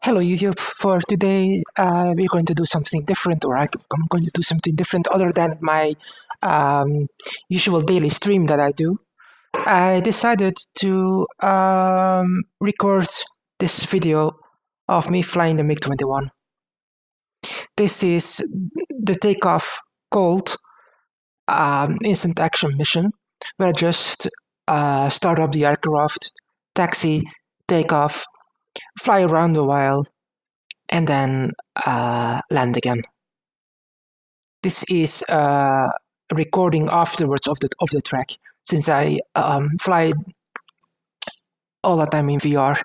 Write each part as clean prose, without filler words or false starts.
Hello YouTube, for today we're going to do something different, or I'm going to do something different other than my usual daily stream that I do. I decided to record this video of me flying the MiG-21. This is the takeoff cold instant action mission, where I just start up the aircraft, taxi, take off, fly around a while, and then land again. This is a recording afterwards of the track, since I fly all the time in VR.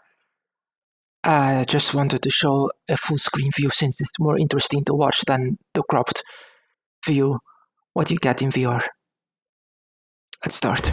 I just wanted to show a full screen view, since it's more interesting to watch than the cropped view, what you get in VR. Let's start.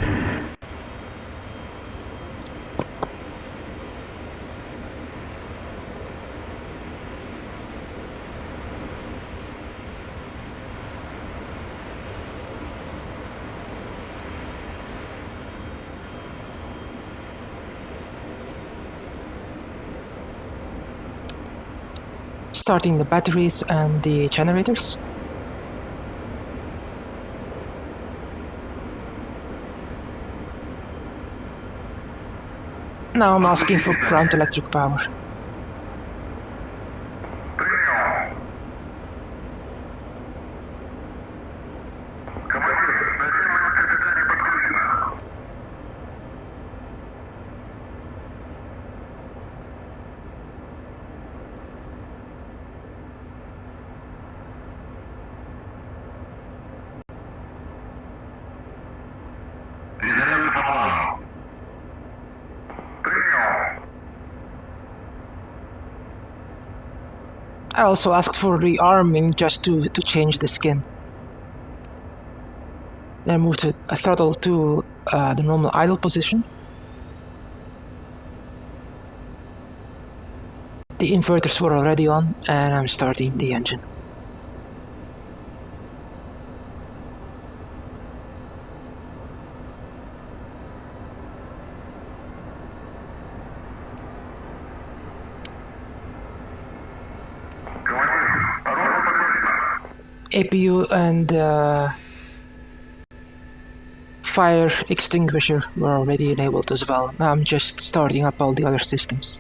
Starting the batteries and the generators. Now I'm asking for ground electric power. I also asked for rearming just to change the skin. Then I moved a throttle to the normal idle position. The inverters were already on, and I'm starting the engine. APU and fire extinguisher were already enabled as well. Now I'm just starting up all the other systems.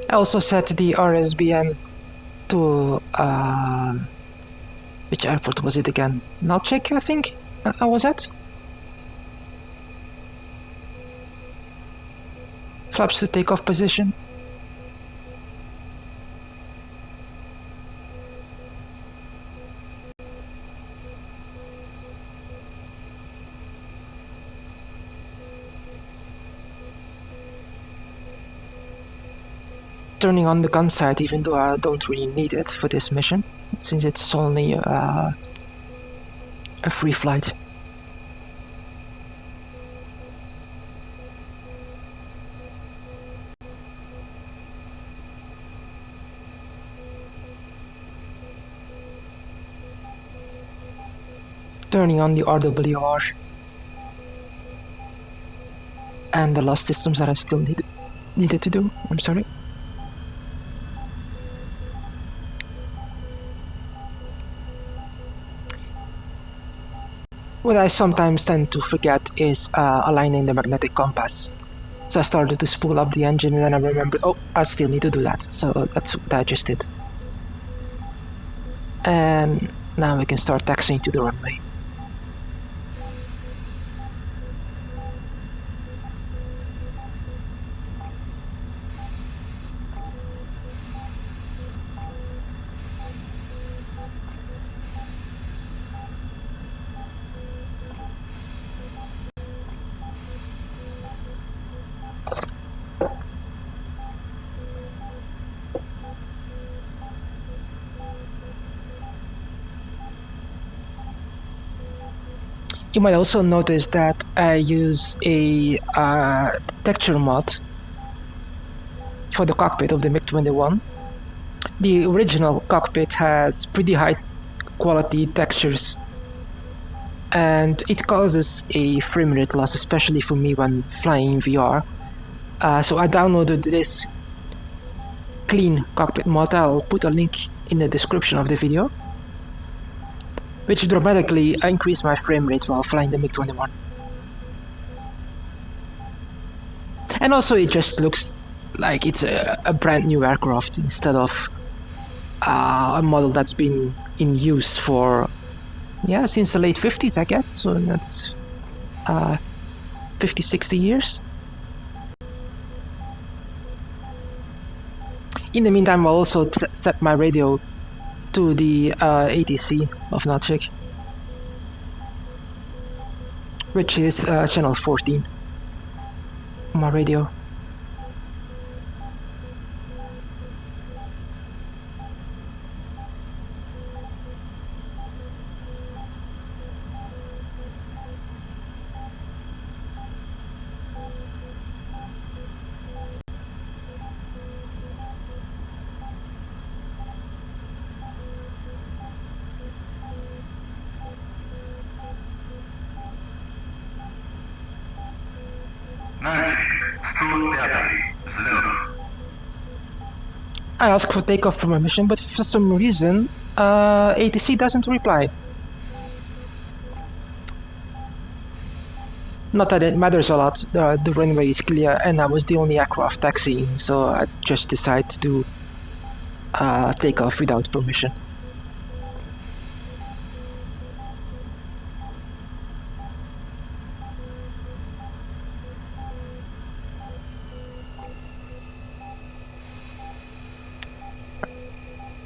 I also set the RSBM to which airport was it again? Nalchik, I think I was at. Flaps to takeoff position. Turning on the gun sight, even though I don't really need it for this mission, since it's only a free flight. Turning on the RWR and the last systems that I still needed to do. I'm sorry. What I sometimes tend to forget is aligning the magnetic compass. So I started to spool up the engine, and then I remembered, oh, I still need to do that. So that's what I just did. And now we can start taxiing to the runway. You might also notice that I use a texture mod for the cockpit of the MiG-21. The original cockpit has pretty high quality textures, and it causes a frame rate loss, especially for me when flying in VR. So I downloaded this clean cockpit mod. I'll put a link in the description of the video, which dramatically increased my frame rate while flying the MiG-21. And also it just looks like it's a brand new aircraft instead of a model that's been in use for, yeah, since the late 50s, I guess. So that's 50, 60 years. In the meantime, I'll also set my radio to the ATC of Notchik, which is channel 14 on my radio. I ask for takeoff permission, but for some reason ATC doesn't reply. Not that it matters a lot, the runway is clear and I was the only aircraft taxiing, so I just decided to take off without permission.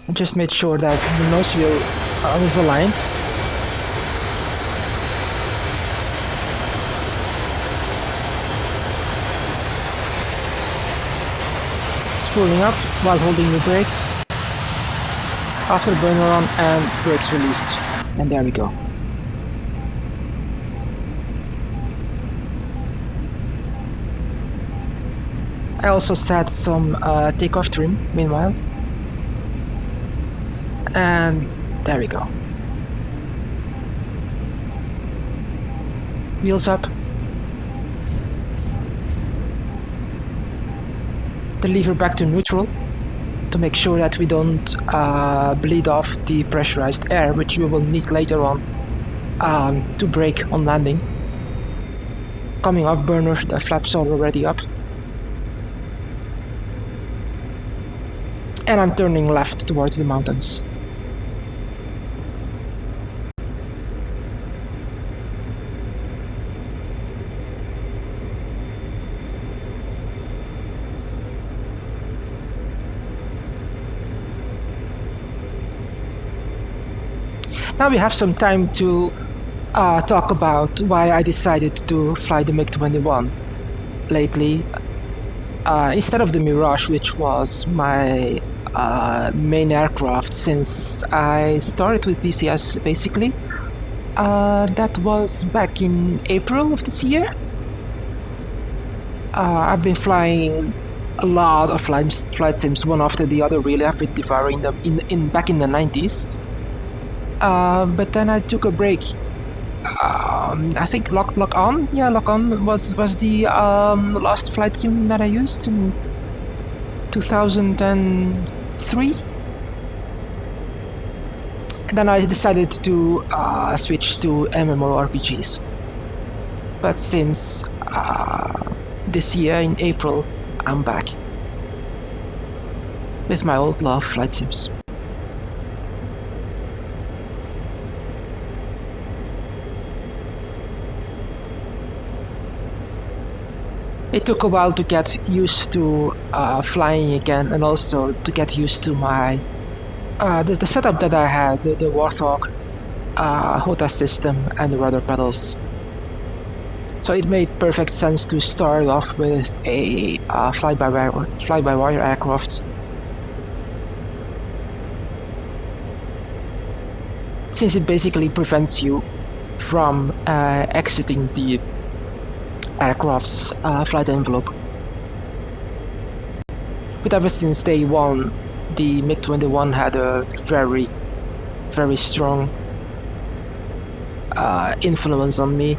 I just made sure that the nose wheel was aligned. Spooling up while holding the brakes. After burner on and brakes released. And there we go. I also set some takeoff trim meanwhile. And there we go. Wheels up. The lever back to neutral to make sure that we don't bleed off the pressurized air, which we will need later on to brake on landing. Coming off burner, the flaps are already up. And I'm turning left towards the mountains. Now we have some time to talk about why I decided to fly the MiG-21 lately instead of the Mirage, which was my main aircraft since I started with DCS basically. That was back in April of this year. I've been flying a lot of flight sims, one after the other really. I've been devouring them back in the 90s. But then I took a break. I think Lock On was the last flight sim that I used in 2003. And then I decided to switch to MMORPGs. But since this year in April, I'm back with my old love, flight sims. It took a while to get used to flying again, and also to get used to my the setup that I had, the Warthog HOTA system and the rudder pedals. So it made perfect sense to start off with a fly-by-wire aircraft. Since it basically prevents you from exiting the aircraft's flight envelope. But ever since day one, the MiG-21 had a very, very strong influence on me,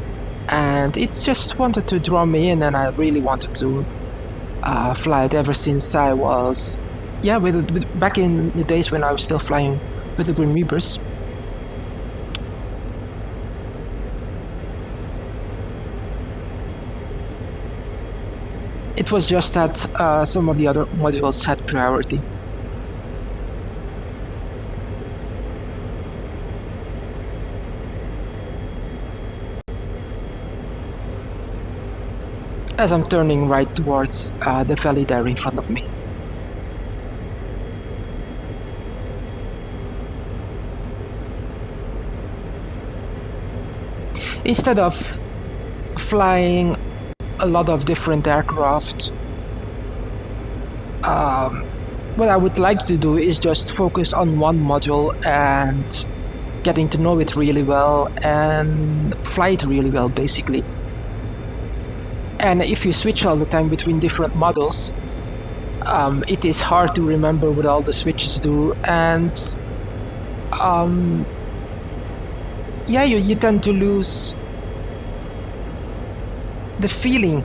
and it just wanted to draw me in, and I really wanted to fly it ever since I was, back in the days when I was still flying with the MiG-21Bis. It was just that some of the other modules had priority. As I'm turning right towards the valley there in front of me. Instead of flying a lot of different aircraft, what I would like to do is just focus on one module and getting to know it really well and fly it really well, basically. And if you switch all the time between different models, it is hard to remember what all the switches do, and you tend to lose the feeling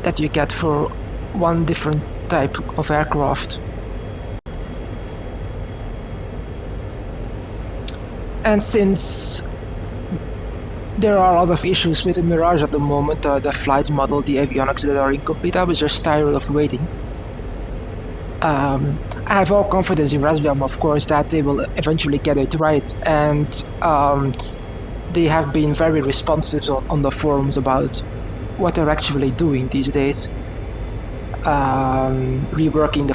that you get for one different type of aircraft. And since there are a lot of issues with the Mirage at the moment, the flight model, the avionics that are incomplete, I was just tired of waiting. I have all confidence in Raspbian, of course, that they will eventually get it right, and they have been very responsive on the forums about what they're actually doing these days, reworking the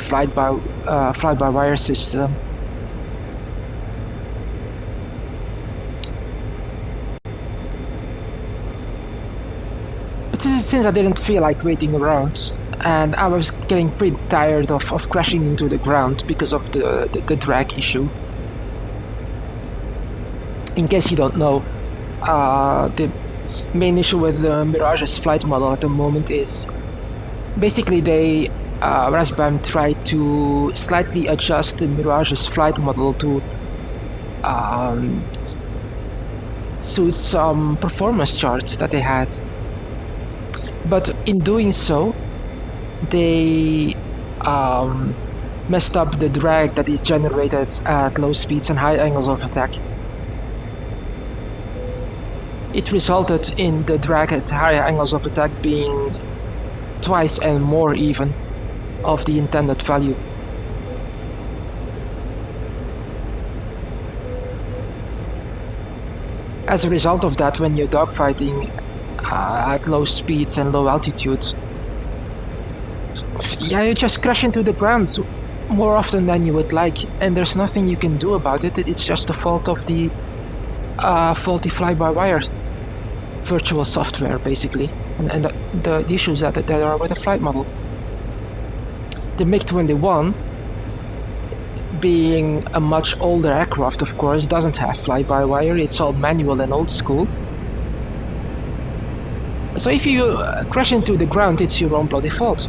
fly-by-wire system. But since I didn't feel like waiting around, and I was getting pretty tired of crashing into the ground because of the drag issue. In case you don't know, the main issue with the Mirage's flight model at the moment is basically they Raspbian tried to slightly adjust the Mirage's flight model to suit some performance charts that they had. But in doing so, they messed up the drag that is generated at low speeds and high angles of attack. It resulted in the drag at higher angles of attack being twice and more even of the intended value. As a result of that, when you're dogfighting at low speeds and low altitude, you just crash into the ground more often than you would like, and there's nothing you can do about it. It's just the fault of the faulty fly-by-wire virtual software, basically, and the issues that are with the flight model. The MiG-21, being a much older aircraft, of course, doesn't have fly-by-wire. It's all manual and old school. So if you crash into the ground, it's your own bloody fault.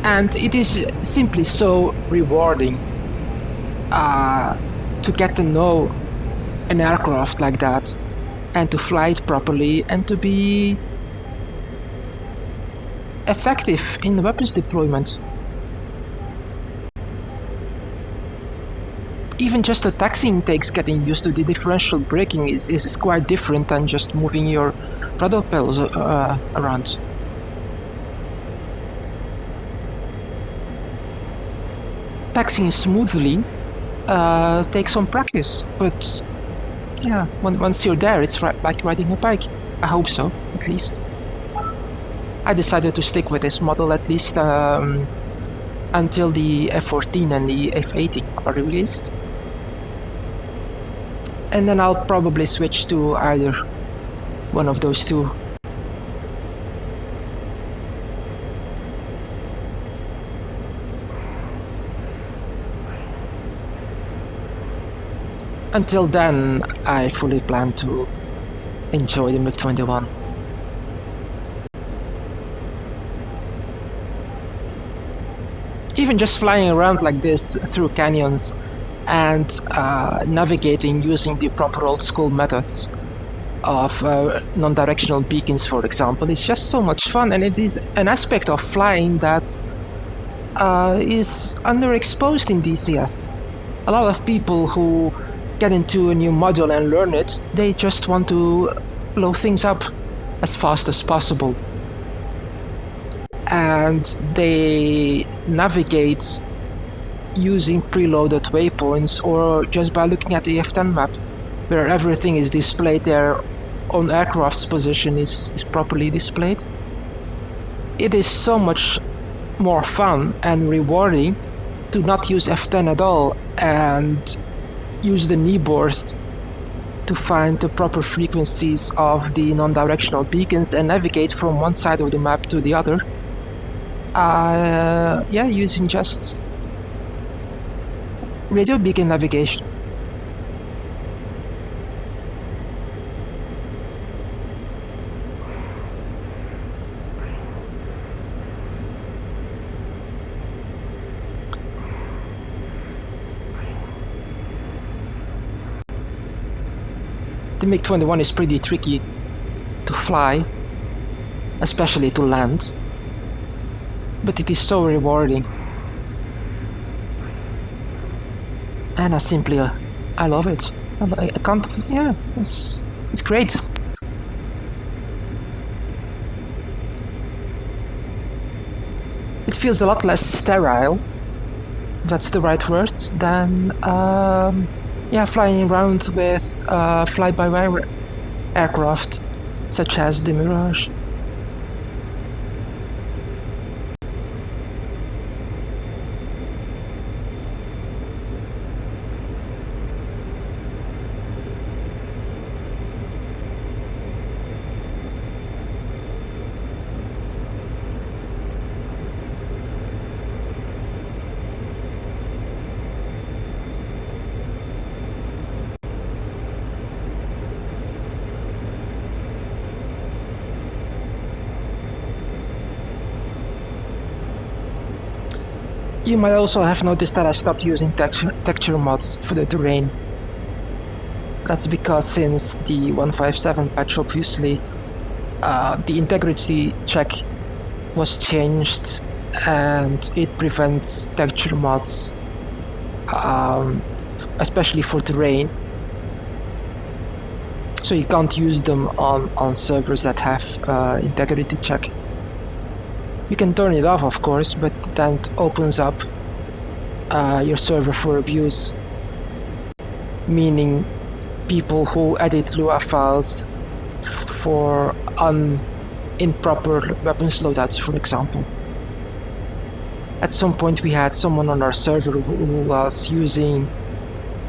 And it is simply so rewarding to get to know an aircraft like that, and to fly it properly, and to be effective in the weapons deployment. Even just the taxiing takes getting used to. The differential braking is quite different than just moving your throttle pedals around. Taxiing smoothly takes some practice, but yeah, once you're there, it's like riding a bike. I hope so, at least. I decided to stick with this model at least until the F-14 and the F-18 are released. And then I'll probably switch to either one of those two. Until then, I fully plan to enjoy the MiG-21. Even just flying around like this through canyons and navigating using the proper old school methods of non-directional beacons, for example, is just so much fun, and it is an aspect of flying that is underexposed in DCS. A lot of people who get into a new module and learn it, they just want to blow things up as fast as possible. And they navigate using preloaded waypoints or just by looking at the F10 map, where everything is displayed there on aircraft's position is properly displayed. It is so much more fun and rewarding to not use F10 at all and use the kneeboard to find the proper frequencies of the non-directional beacons and navigate from one side of the map to the other. Yeah, using just radio beacon navigation. The MiG-21 is pretty tricky to fly, especially to land, but it is so rewarding. And I love it. I can't, yeah, it's great. It feels a lot less sterile, if that's the right word, than yeah, flying around with fly-by-wire aircraft, such as the Mirage. You might also have noticed that I stopped using texture mods for the terrain. That's because since the 157 patch, obviously, the integrity check was changed and it prevents texture mods, especially for terrain. So you can't use them on servers that have integrity check. You can turn it off, of course, but that opens up your server for abuse, meaning people who edit Lua files for improper weapons loadouts, for example. At some point we had someone on our server who was using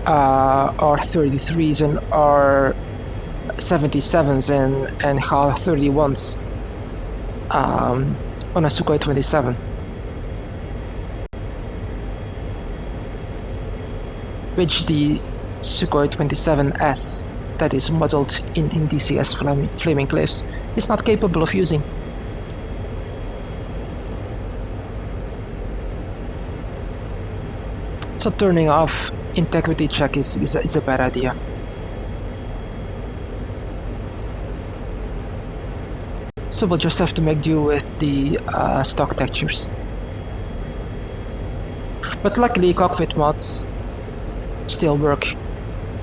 R33s and R77s and HA31s on a Sukhoi 27, which the Sukhoi 27S that is modeled in DCS Flaming Cliffs is not capable of using. So turning off integrity check is a bad idea. So we'll just have to make do with the stock textures. But luckily cockpit mods still work.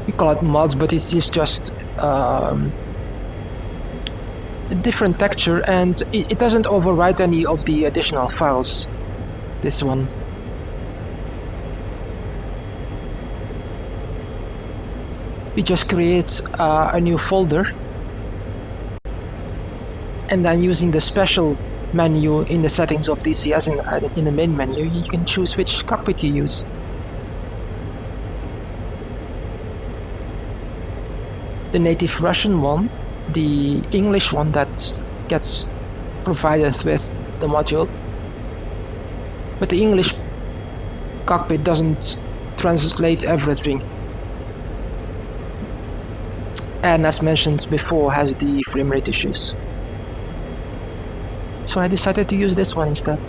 We call it mods, but it is just a different texture, and it doesn't overwrite any of the additional files, this one. We just create a new folder, and then using the special menu in the settings of DCS in the main menu, you can choose which cockpit you use. The native Russian one, the English one that gets provided with the module, but the English cockpit doesn't translate everything. and as mentioned before has the frame rate issues. So I decided to use this one instead.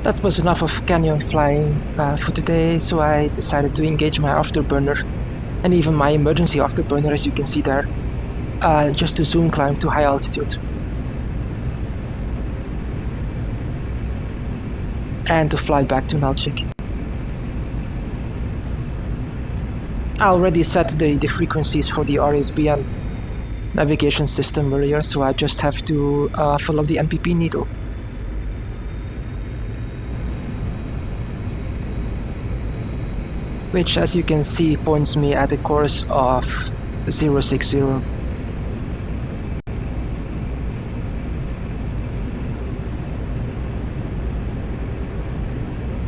That was enough of canyon flying for today, so I decided to engage my afterburner and even my emergency afterburner, as you can see there, just to zoom climb to high altitude. And to fly back to Nalchik. I already set the frequencies for the RSBN navigation system earlier, so I just have to follow the NPP needle. Which, as you can see, points me at a course of 060.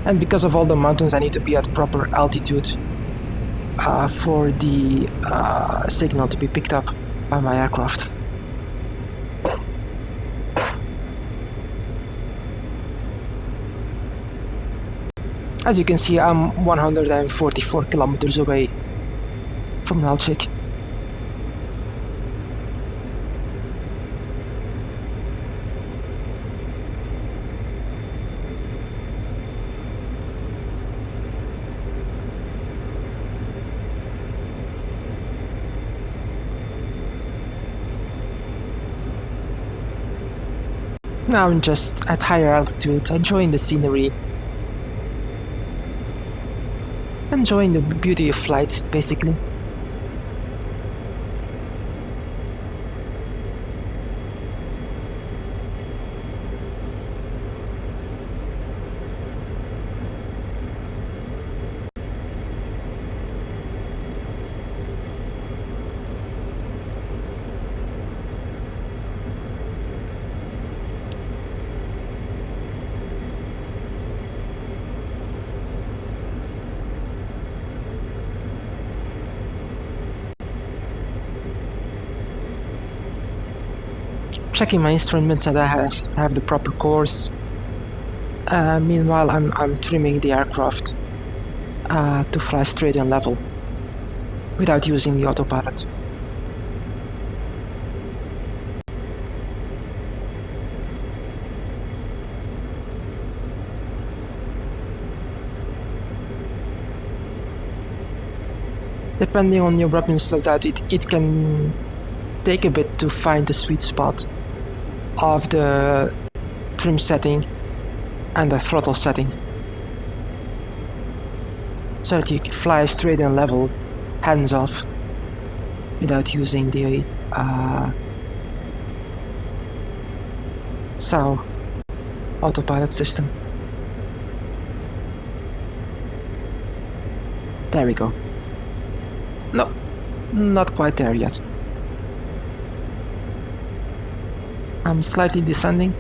And because of all the mountains, I need to be at proper altitude for the signal to be picked up by my aircraft. As you can see, I'm 144 kilometers away from Nalchik. Now I'm just at higher altitude, enjoying the scenery. Enjoying the beauty of flight, basically. Checking my instruments that I have the proper course. Meanwhile, I'm trimming the aircraft to fly straight and level without using the autopilot. Depending on your weapons loadout, it can take a bit to find the sweet spot of the trim setting and the throttle setting, so that you can fly straight and level, hands off, without using the SAO autopilot system. There we go. No, not quite there yet. I'm slightly descending.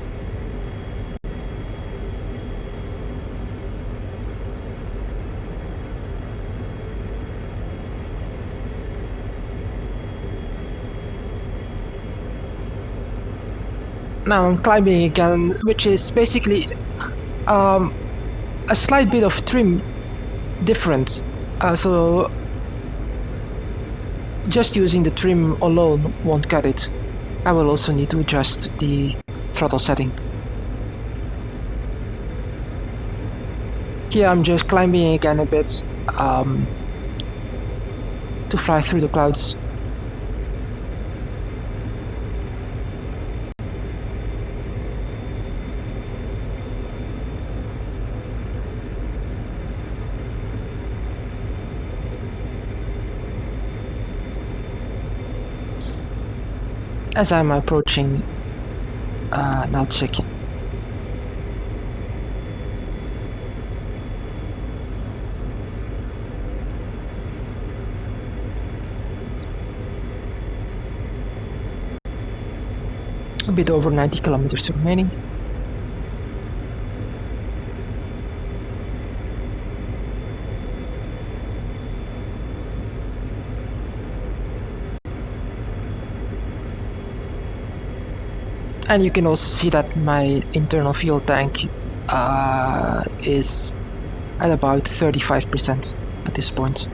Now I'm climbing again, which is basically a slight bit of trim different. So just using the trim alone won't cut it. I will also need to adjust the throttle setting. Here I'm just climbing again a bit to fly through the clouds. as I'm approaching Nalchik. A bit over 90 kilometers remaining. And you can also see that my internal fuel tank is at about 35% at this point.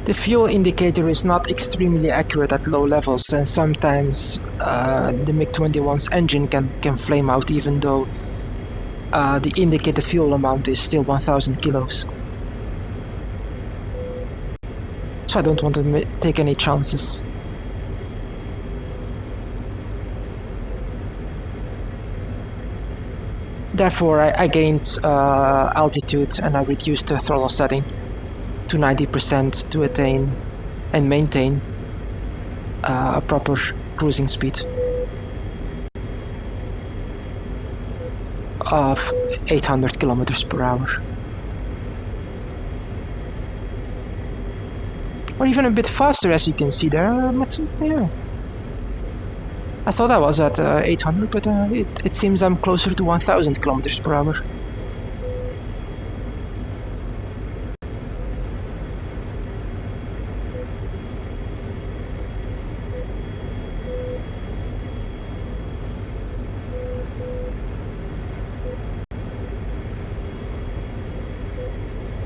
The fuel indicator is not extremely accurate at low levels, and sometimes the MiG-21's engine can flame out even though the indicated fuel amount is still 1000 kilos. So I don't want to take any chances. Therefore I gained altitude and I reduced the throttle setting to 90% to attain and maintain a proper cruising speed of 800 kilometers per hour. Or even a bit faster, as you can see there, but yeah. I thought I was at 800, but it seems I'm closer to 1000 kilometers per hour.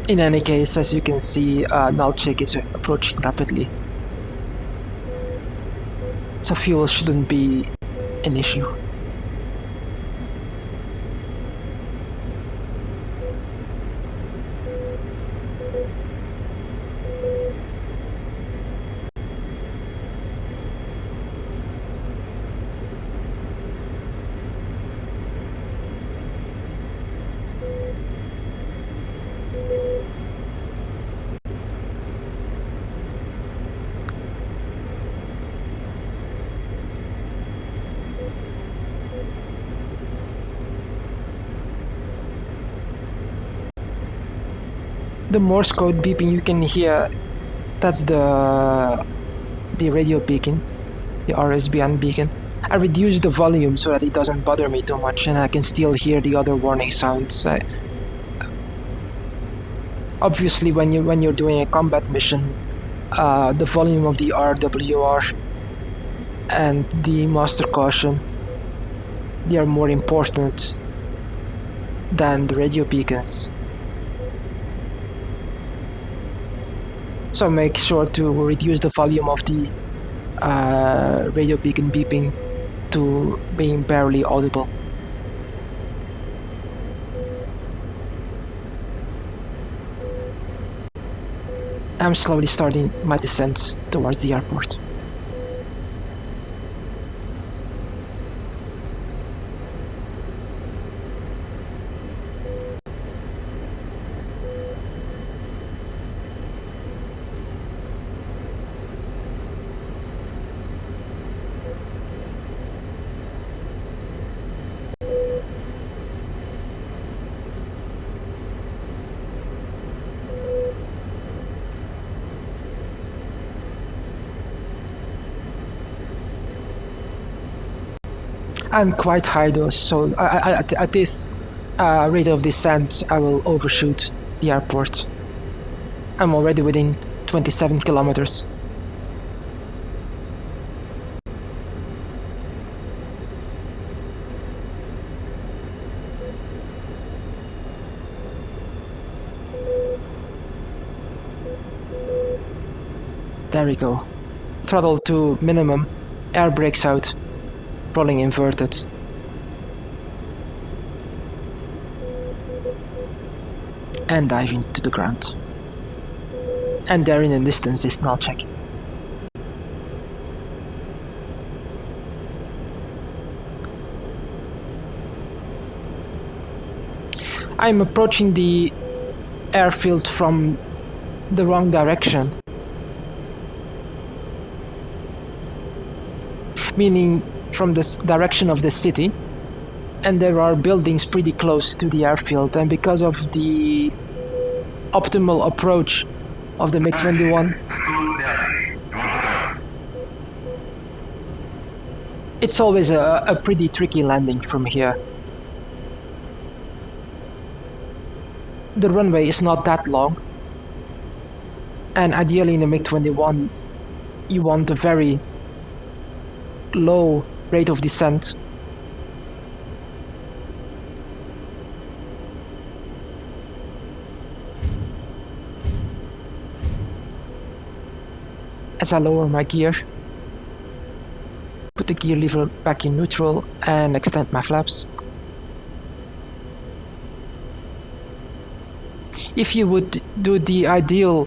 In any case, as you can see, Nalchik is approaching rapidly. So fuel shouldn't be an issue. The Morse code beeping you can hear, that's the radio beacon, the RSBN beacon. I reduced the volume so that it doesn't bother me too much and I can still hear the other warning sounds. Obviously when you're doing a combat mission, the volume of the RWR and the master caution, they are more important than the radio beacons. So make sure to reduce the volume of the radio beacon beeping to being barely audible. I'm slowly starting my descent towards the airport. I'm quite high though, so at this rate of descent I will overshoot the airport. I'm already within 27 kilometers. There we go. Throttle to minimum, air brakes out, rolling inverted. and diving to the ground. And there in the distance is null check. I'm approaching the airfield from the wrong direction. Meaning from the direction of the city. And there are buildings pretty close to the airfield, and because of the optimal approach of the MiG-21, it's always a pretty tricky landing from here. The runway is not that long, and ideally in the MiG-21 you want a very low rate of descent. As I lower my gear, put the gear lever back in neutral and extend my flaps. If you would do the ideal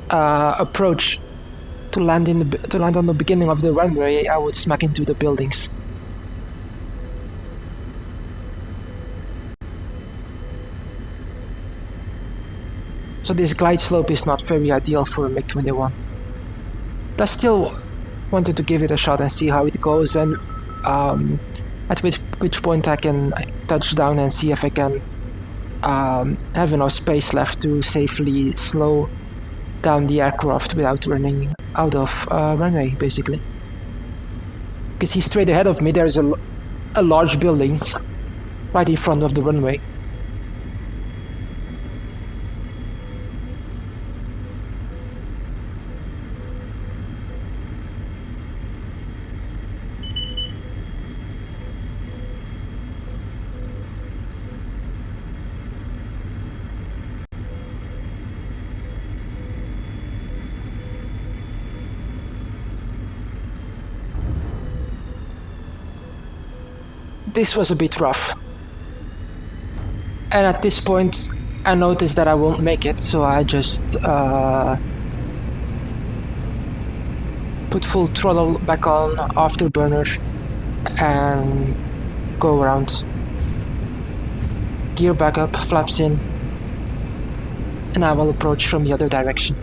approach to land on the beginning of the runway, I would smack into the buildings. So this glide slope is not very ideal for a MiG-21. I still wanted to give it a shot and see how it goes, and at which point I can touch down and see if I can have enough space left to safely slow down the aircraft without running out of runway, basically. Because he's straight ahead of me, there's a large building right in front of the runway. This was a bit rough, and at this point I noticed that I won't make it, so I just put full throttle back on afterburner and go around. Gear back up, flaps in, and I will approach from the other direction.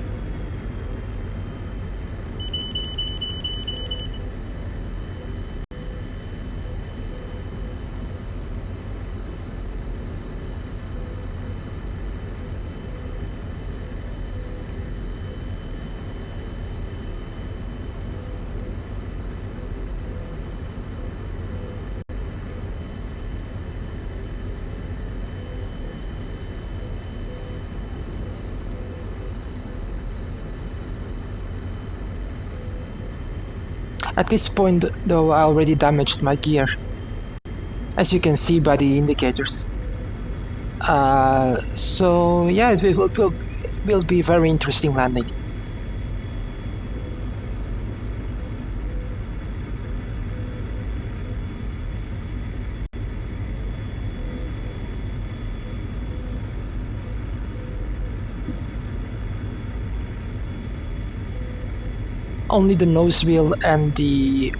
At this point, though, I already damaged my gear, as you can see by the indicators. So yeah, it will be a very interesting landing. Only the nose wheel and the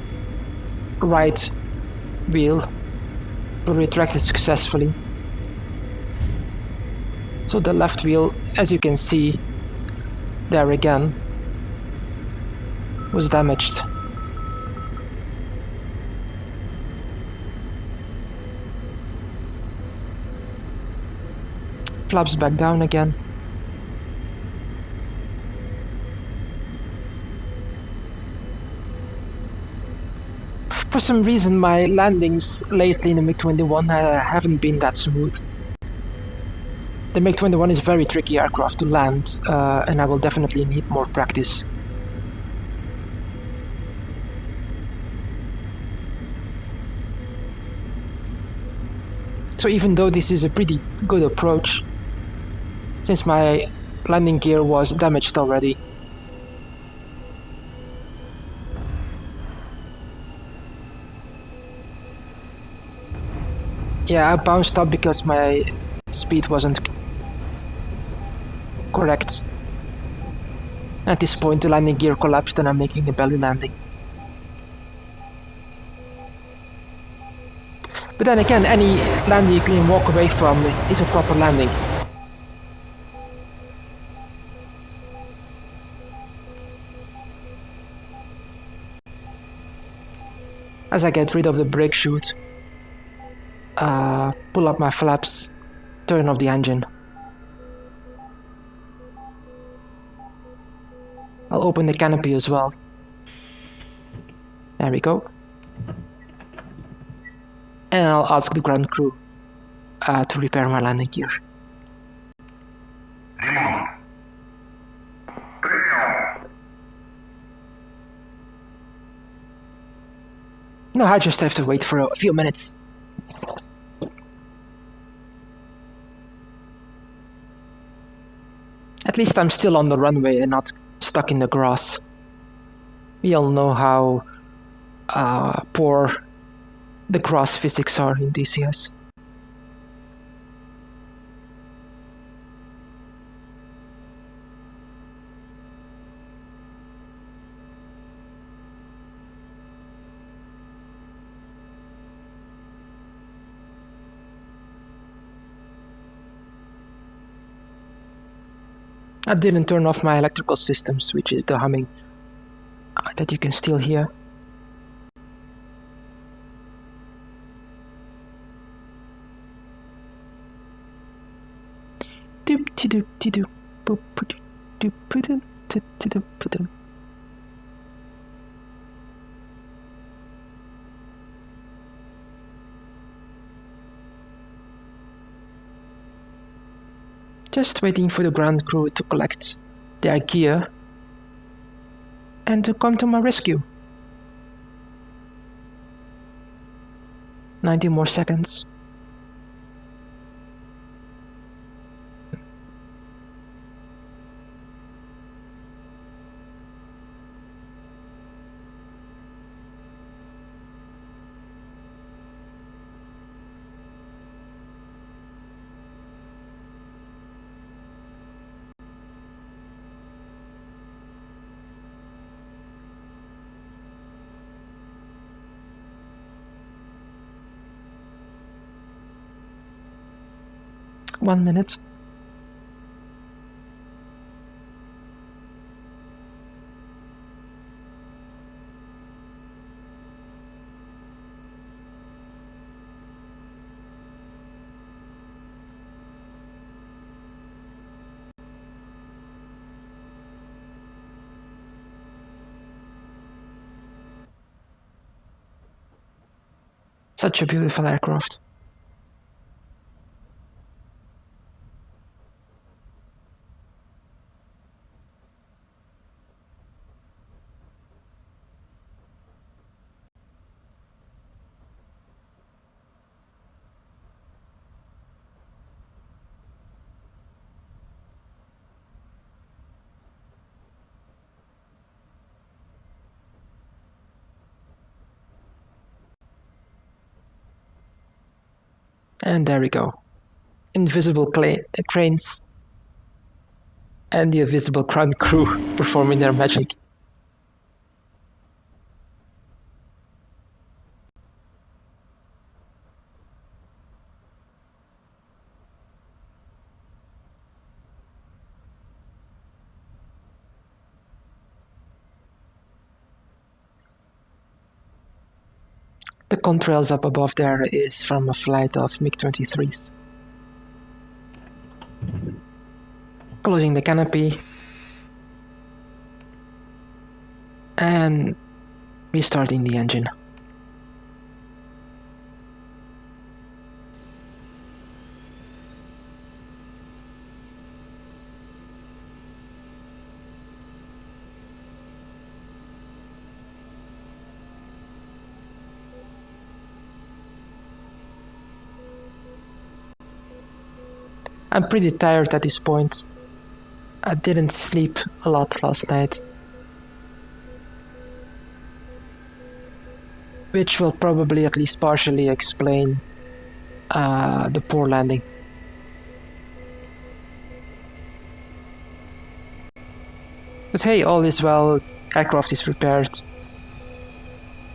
right wheel were retracted successfully. So the left wheel, as you can see there again, was damaged. Flaps back down again. For some reason, my landings lately in the MiG-21 haven't been that smooth. The MiG-21 is a very tricky aircraft to land, and I will definitely need more practice. So even though this is a pretty good approach, since my landing gear was damaged already, yeah, I bounced up because my speed wasn't Correct. At this point, the landing gear collapsed and I'm making a belly landing. But then again, any landing you can walk away from is a proper landing. As I get rid of the brake chute, pull up my flaps, turn off the engine. I'll open the canopy as well. There we go. And I'll ask the ground crew to repair my landing gear. No, I just have to wait for a few minutes. At least I'm still on the runway and not stuck in the grass. We all know how poor the grass physics are in DCS. I didn't turn off my electrical systems, which is the humming that you can still hear. Just waiting for the ground crew to collect their gear and to come to my rescue. 90 more seconds. One minute. Such a beautiful aircraft. And there we go. Invisible cranes and the invisible ground crew performing their magic. The contrails up above there is from a flight of MiG-23s. Closing the canopy and restarting the engine. I'm pretty tired at this point. I didn't sleep a lot last night, which will probably at least partially explain the poor landing. But hey, all is well, aircraft is repaired.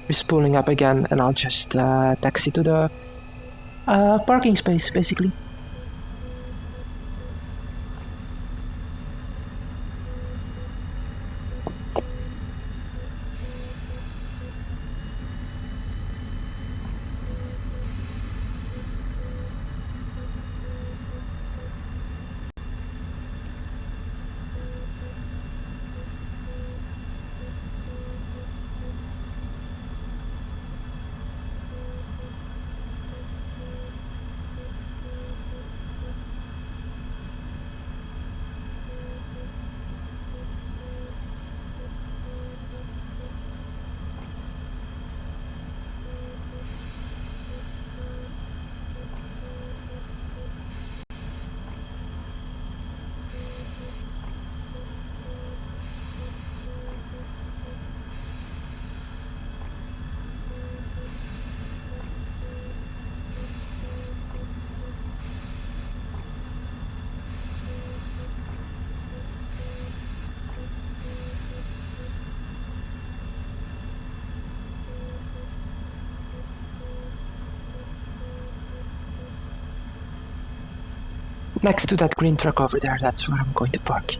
We're spooling up again, and I'll just taxi to the parking space, basically. Next to that green truck over there, that's where I'm going to park.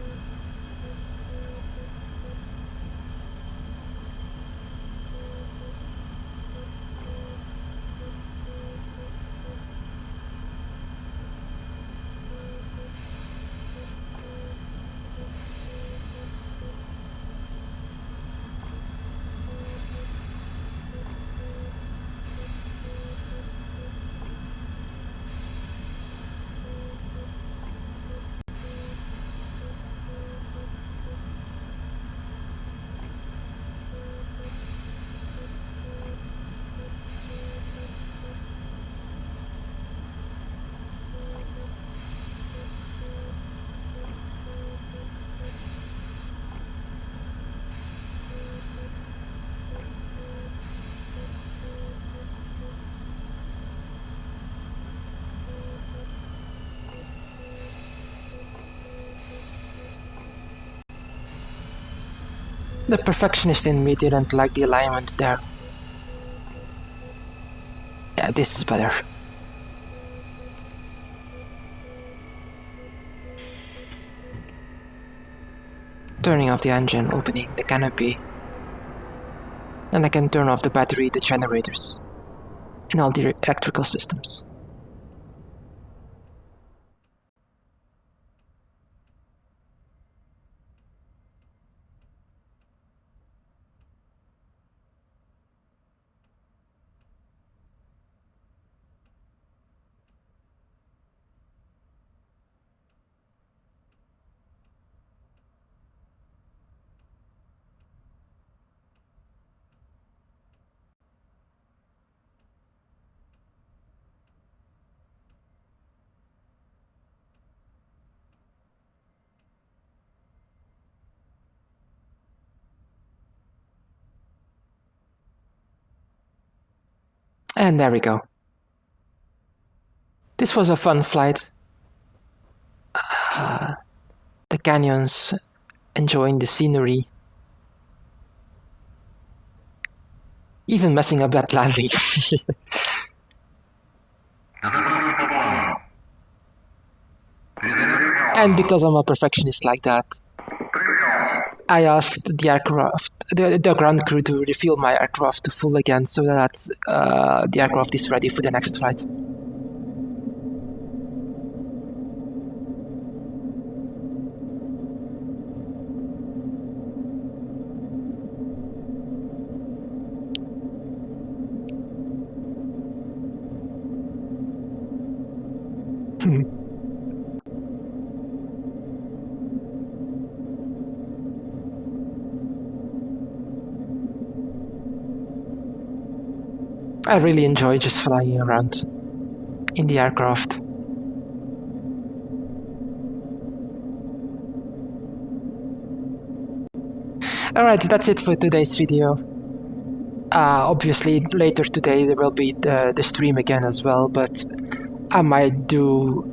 The perfectionist in me didn't like the alignment there. Yeah, this is better. Turning off the engine, opening the canopy. And I can turn off the battery, the generators, and all the electrical systems. And there we go. This was a fun flight. The canyons, enjoying the scenery. Even messing up that landing. And because I'm a perfectionist like that, I asked the aircraft, the ground crew to refuel my aircraft to full again so that the aircraft is ready for the next flight. I really enjoy just flying around in the aircraft. Alright, that's it for today's video. Obviously later today there will be the stream again as well, but I might do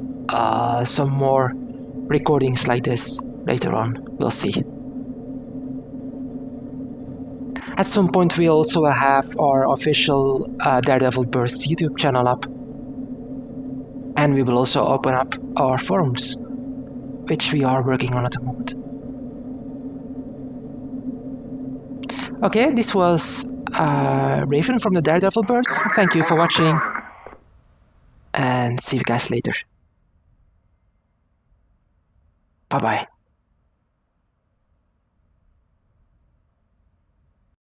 some more recordings like this later on. We'll see. At some point, we also will have our official Daredevil Burst YouTube channel up. And we will also open up our forums, which we are working on at the moment. Okay, this was Raven from the Daredevil Burst. Thank you for watching, and see you guys later. Bye-bye.